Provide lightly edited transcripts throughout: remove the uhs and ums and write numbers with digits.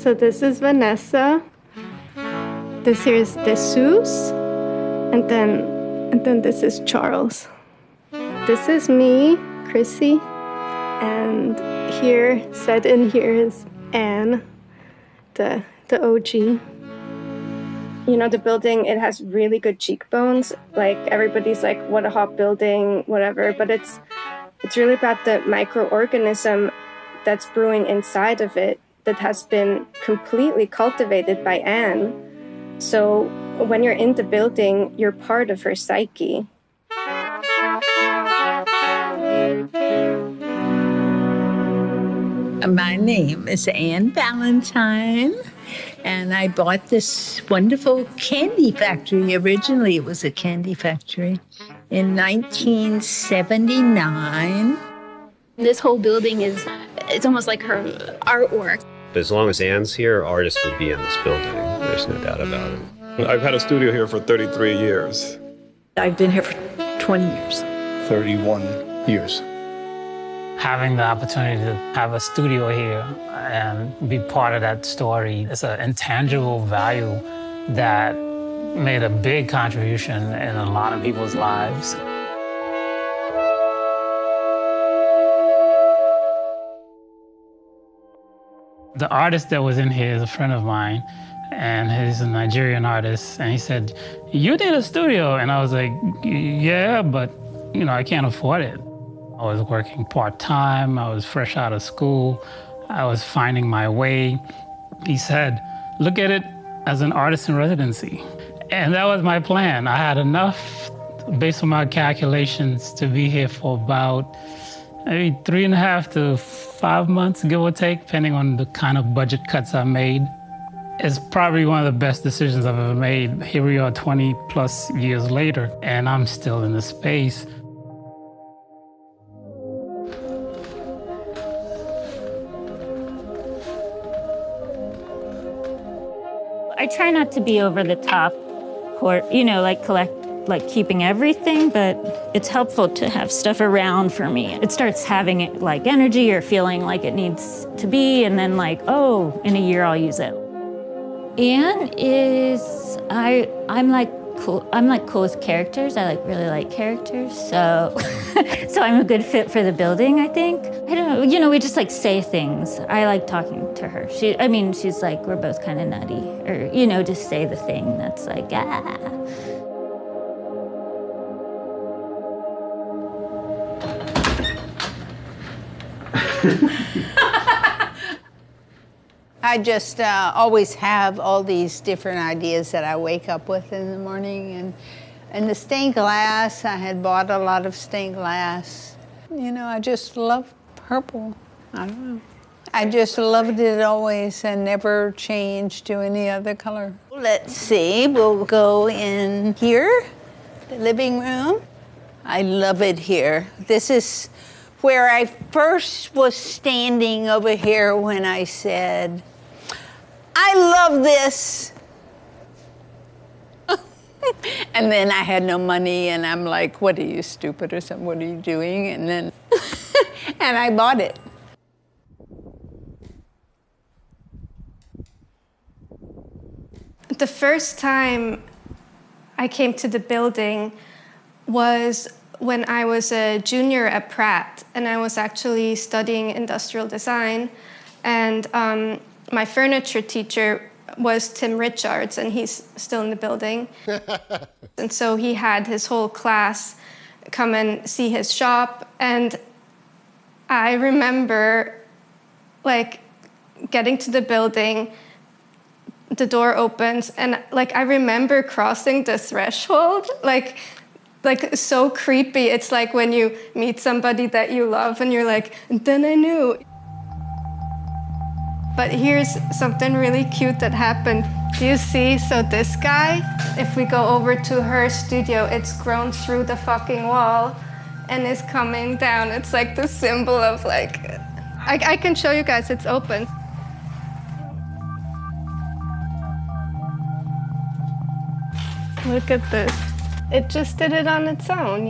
So this is Vanessa. This here is Jesus. And then this is Charles. This is me, Chrissy. And here, set in here is Anne, the OG. You know, the building, it has really good cheekbones. Like, everybody's like, what a hot building, whatever. But it's really about the microorganism that's brewing inside of it that has been completely cultivated by Anne. So when you're in the building, you're part of her psyche. My name is Anne Valentine, and I bought this wonderful candy factory. Originally, it was a candy factory in 1979. This whole building it's almost like her artwork. But as long as Anne's here, artists will be in this building. There's no doubt about it. I've had a studio here for 33 years. I've been here for 20 years. 31 years. Having the opportunity to have a studio here and be part of that story is an intangible value that made a big contribution in a lot of people's lives. The artist that was in here is a friend of mine, and he's a Nigerian artist, and he said, "You need a studio?" And I was like, "Yeah, but, I can't afford it." I was working part-time, I was fresh out of school, I was finding my way. He said, "Look at it as an artist in residency." And that was my plan. I had enough, based on my calculations, to be here for about maybe 3.5 to 5 months, give or take, depending on the kind of budget cuts I made. It's probably one of the best decisions I've ever made. Here we are 20 plus years later, and I'm still in the space. I try not to be over the top or, keeping everything, but it's helpful to have stuff around for me. It starts having energy or feeling like it needs to be, and then in a year I'll use it. Anne is, I'm cool with characters. I really like characters, so so I'm a good fit for the building, I think. I don't know, we just say things. I like talking to her. She's like, we're both kind of nutty, or just say the thing that's like, ah. I just always have all these different ideas that I wake up with in the morning. And the stained glass, I had bought a lot of stained glass. I just love purple. I don't know. I just loved it always and never changed to any other color. Let's see, we'll go in here, the living room. I love it here. This is where I first was standing over here when I said, I love this. And then I had no money, and I'm like, what are you, stupid or something? What are you doing? And then, and I bought it. The first time I came to the building was when I was a junior at Pratt, and I was actually studying industrial design. And my furniture teacher was Tim Richards, and he's still in the building. And so he had his whole class come and see his shop. And I remember getting to the building, the door opens, and I remember crossing the threshold, so creepy. It's like when you meet somebody that you love and you're like, and then I knew. But here's something really cute that happened. Do you see? So this guy, if we go over to her studio, it's grown through the fucking wall and is coming down. It's like the symbol of I can show you guys, it's open. Look at this. It just did it on its own,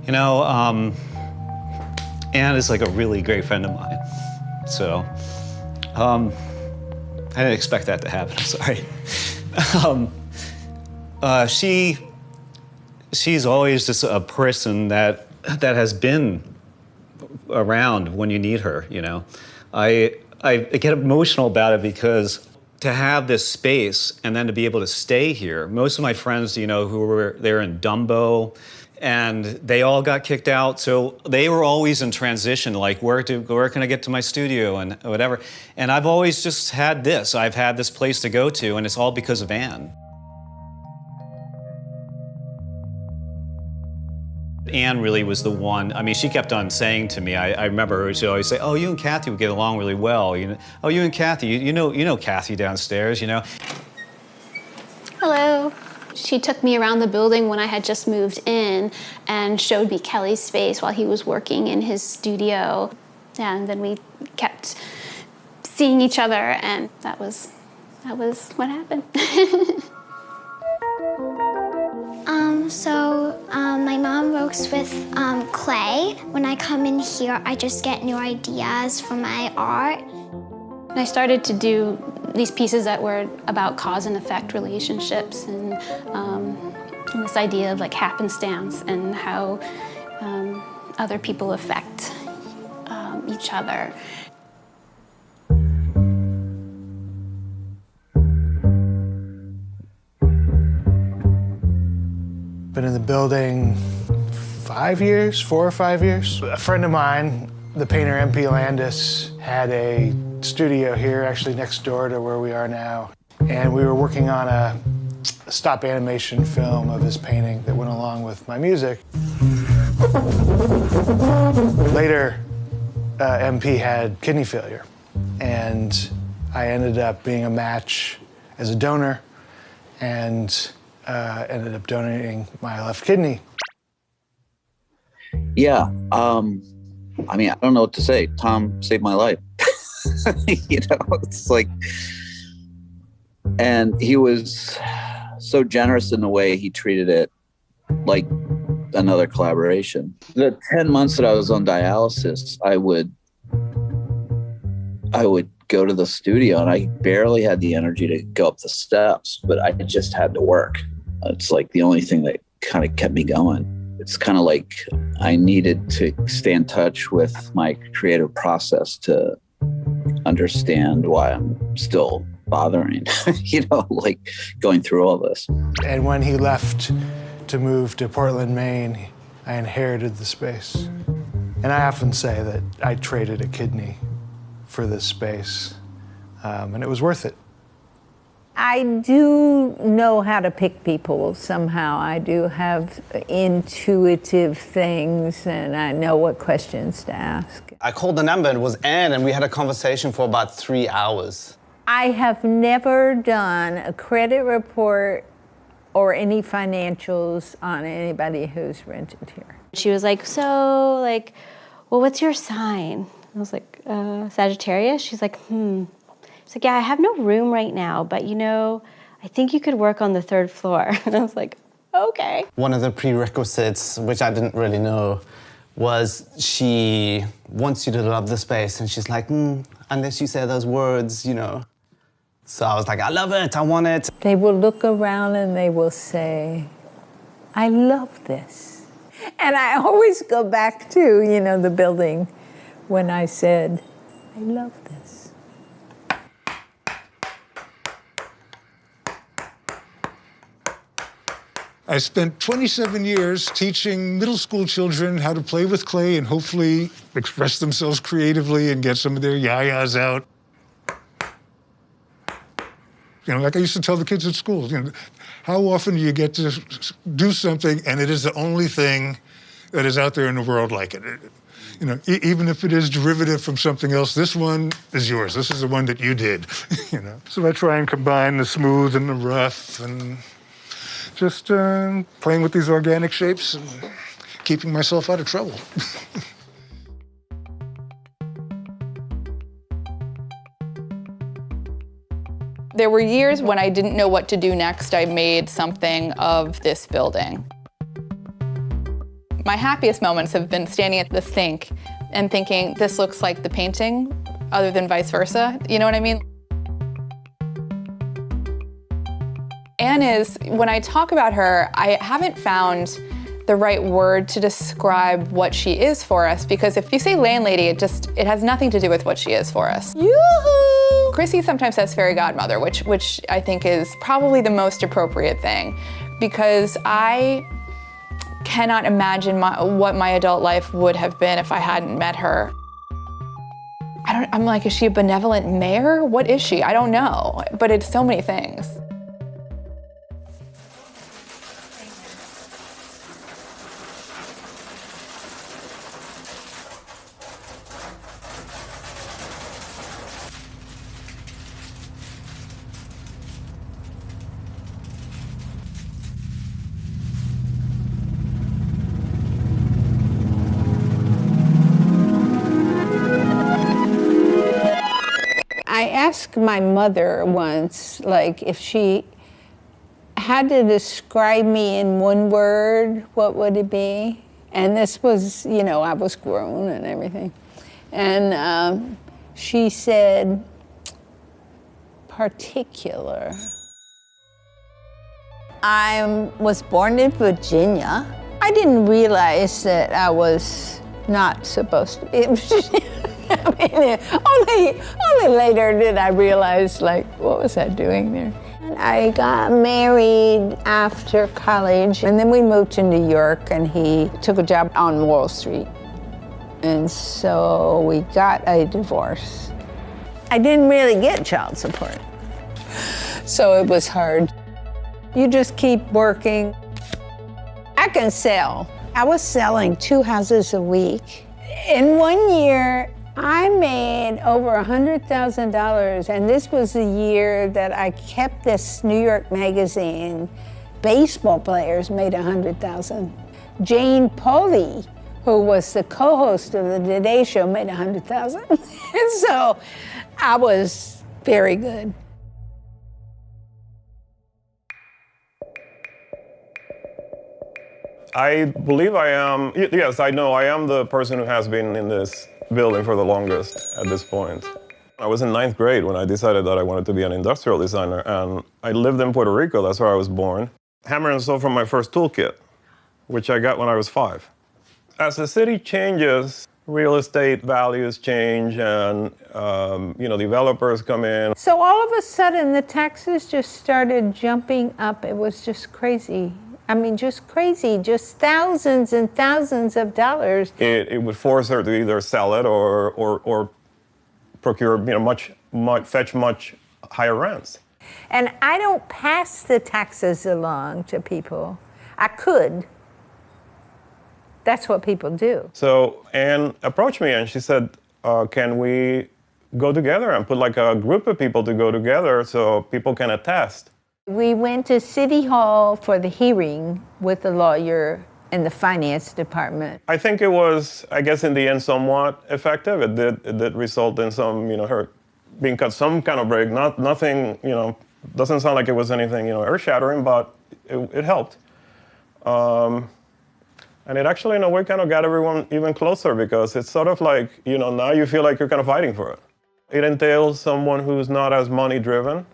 You know, Anne is like a really great friend of mine. So, I didn't expect that to happen, I'm sorry. She's always just a person that has been around when you need her, you know. I get emotional about it because to have this space and then to be able to stay here. Most of my friends, you know, who were there in Dumbo, and they all got kicked out, so they were always in transition, like where can I get to my studio and whatever. And I've always just had this. I've had this place to go to, and it's all because of Anne. Anne really was the one. I mean, she kept on saying to me, I remember her, she'd always say, oh, you and Kathy would get along really well. You know, oh, you and Kathy, you know Kathy downstairs, you know. Hello. She took me around the building when I had just moved in and showed me Kelly's space while he was working in his studio. And then we kept seeing each other, and that was what happened. My mom works with clay. When I come in here, I just get new ideas for my art. I started to do these pieces that were about cause and effect relationships, and this idea of like happenstance and how other people affect each other. Been in the building 4 or 5 years. A friend of mine, the painter MP Landis, had a studio here, actually next door to where we are now. And we were working on a stop animation film of his painting that went along with my music. Later, MP had kidney failure, and I ended up being a match as a donor, and ended up donating my left kidney. Yeah, I mean, I don't know what to say. Tom saved my life. You know, it's like, and he was so generous in the way he treated it like another collaboration. The 10 months that I was on dialysis, I would go to the studio, and I barely had the energy to go up the steps, but I just had to work. It's like the only thing that kind of kept me going. It's kind of like I needed to stay in touch with my creative process to understand why I'm still bothering, you know, like going through all this. And when he left to move to Portland, Maine, I inherited the space. And I often say that I traded a kidney for this space, and it was worth it. I do know how to pick people somehow. I do have intuitive things, and I know what questions to ask. I called the number, it was Anne, and we had a conversation for about 3 hours. I have never done a credit report or any financials on anybody who's rented here. She was like, so, like, well, what's your sign? I was like, Sagittarius? She's like, She's like, yeah, I have no room right now, but you know, I think you could work on the 3rd floor. And I was like, okay. One of the prerequisites, which I didn't really know, was she wants you to love the space. And she's like, unless you say those words, you know. So I was like, I love it, I want it. They will look around and they will say, I love this. And I always go back to, you know, the building when I said, I love this. I spent 27 years teaching middle school children how to play with clay and hopefully express themselves creatively and get some of their yayas out. You know, like I used to tell the kids at school, you know, how often do you get to do something and it is the only thing that is out there in the world like it? You know, even if it is derivative from something else, this one is yours. This is the one that you did, you know. So I try and combine the smooth and the rough and just playing with these organic shapes and keeping myself out of trouble. There were years when I didn't know what to do next. I made something of this building. My happiest moments have been standing at the sink and thinking, this looks like the painting, other than vice versa. You know what I mean? Anne is, when I talk about her, I haven't found the right word to describe what she is for us, because if you say landlady, it has nothing to do with what she is for us. Yoo-hoo! Chrissy sometimes says fairy godmother, which I think is probably the most appropriate thing, because I cannot imagine what my adult life would have been if I hadn't met her. I'm like, is she a benevolent mayor? What is she? I don't know, but it's so many things. I asked my mother once, like, if she had to describe me in one word, what would it be? And this was, you know, I was grown and everything. And she said, particular. I was born in Virginia. I didn't realize that I was not supposed to be. I mean, only later did I realize, like, what was I doing there? I got married after college, and then we moved to New York, and he took a job on Wall Street. And so we got a divorce. I didn't really get child support, so it was hard. You just keep working. I can sell. I was selling 2 houses a week. In 1 year, I made over $100,000, and this was the year that I kept this New York magazine. Baseball players made $100,000. Jane Pauley, who was the co-host of the Today Show, made $100,000. And so I was very good. I believe I am, yes, I know I am the person who has been in this building for the longest at this point. I was in 9th grade when I decided that I wanted to be an industrial designer, and I lived in Puerto Rico, that's where I was born. Hammer and saw from my first toolkit, which I got when I was 5. As the city changes, real estate values change, and developers come in. So all of a sudden, the taxes just started jumping up. It was just crazy. I mean, just crazy, just thousands and thousands of dollars. It would force her to either sell it or procure, fetch much higher rents. And I don't pass the taxes along to people. I could. That's what people do. So Anne approached me and she said, can we go together and put like a group of people to go together so people can attest? We went to City Hall for the hearing with the lawyer and the finance department. I think it was, I guess in the end, somewhat effective. It did result in some, her being cut some kind of break. Nothing, doesn't sound like it was anything, earth-shattering, but it helped. And it actually, in a way, kind of got everyone even closer because it's sort of like, now you feel like you're kind of fighting for it. It entails someone who's not as money-driven,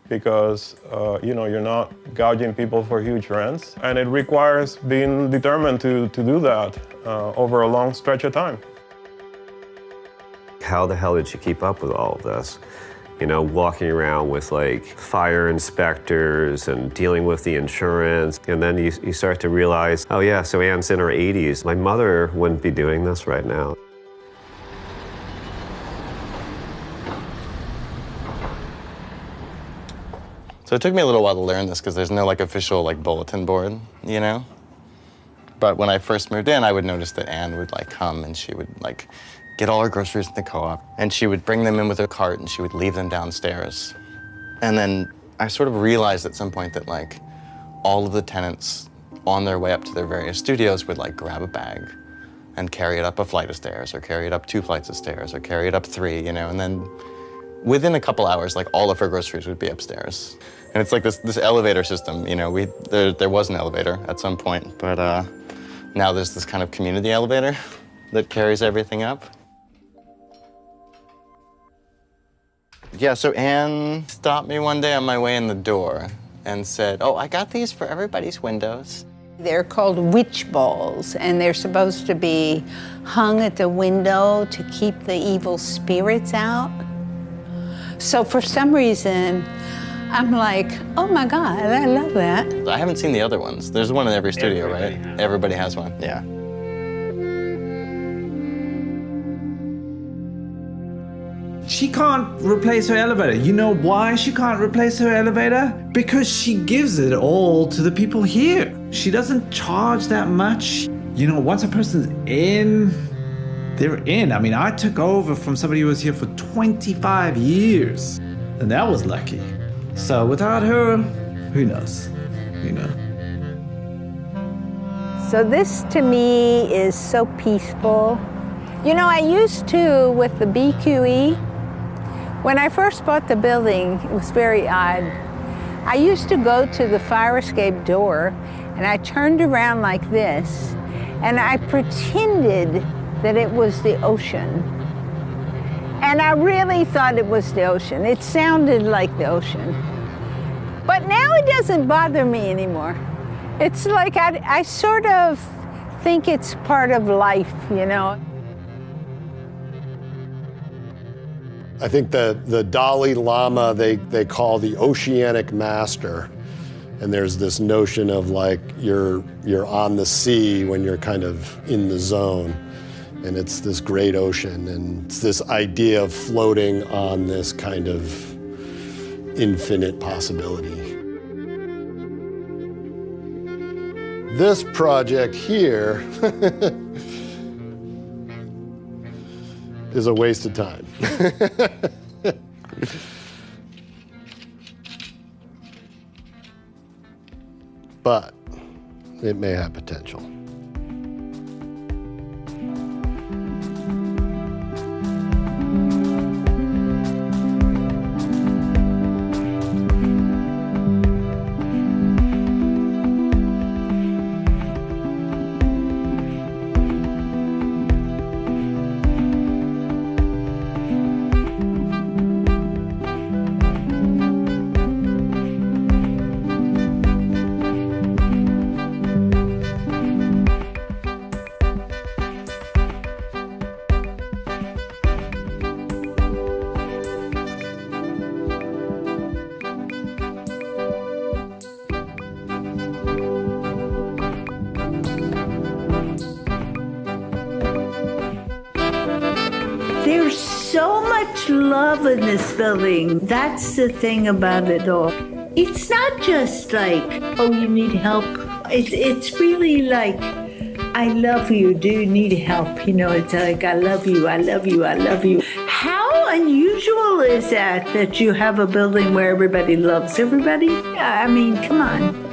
because you're not gouging people for huge rents. And it requires being determined to do that over a long stretch of time. How the hell did you keep up with all of this? Walking around with like fire inspectors and dealing with the insurance. And then you start to realize, oh yeah, so Anne's in her 80s. My mother wouldn't be doing this right now. So it took me a little while to learn this because there's no official bulletin board, But when I first moved in, I would notice that Anne would come and she would get all her groceries at the co-op, and she would bring them in with a cart and she would leave them downstairs. And then I sort of realized at some point that all of the tenants on their way up to their various studios would grab a bag and carry it up a flight of stairs, or carry it up 2 flights of stairs, or carry it up 3, and then within a couple hours, all of her groceries would be upstairs. And it's this elevator system, there was an elevator at some point, but Now there's this kind of community elevator that carries everything up. Yeah, so Anne stopped me one day on my way in the door and said, oh, I got these for everybody's windows. They're called witch balls, and they're supposed to be hung at the window to keep the evil spirits out. So for some reason, I'm like, oh my God, I love that. I haven't seen the other ones. There's one in every studio, right? Everybody has one, yeah. She can't replace her elevator. You know why she can't replace her elevator? Because she gives it all to the people here. She doesn't charge that much. You know, once a person's in, they're in. I mean, I took over from somebody who was here for 25 years, and that was lucky. So without her, who knows, you know? So this to me is so peaceful. You know, I used to with the BQE. When I first bought the building, it was very odd. I used to go to the fire escape door and I turned around like this and I pretended that it was the ocean. And I really thought it was the ocean. It sounded like the ocean. But now it doesn't bother me anymore. It's like I sort of think it's part of life, you know? I think the Dalai Lama they call the oceanic master. And there's this notion of like you're on the sea when you're kind of in the zone. And it's this great ocean, and it's this idea of floating on this kind of infinite possibility. This project here is a waste of time. But it may have potential. There's so much love in this building. That's the thing about it all. It's not just like, oh, you need help. It's really like, I love you. Do you need help? You know, it's like, I love you, I love you, I love you. How unusual is that you have a building where everybody loves everybody? I mean, come on.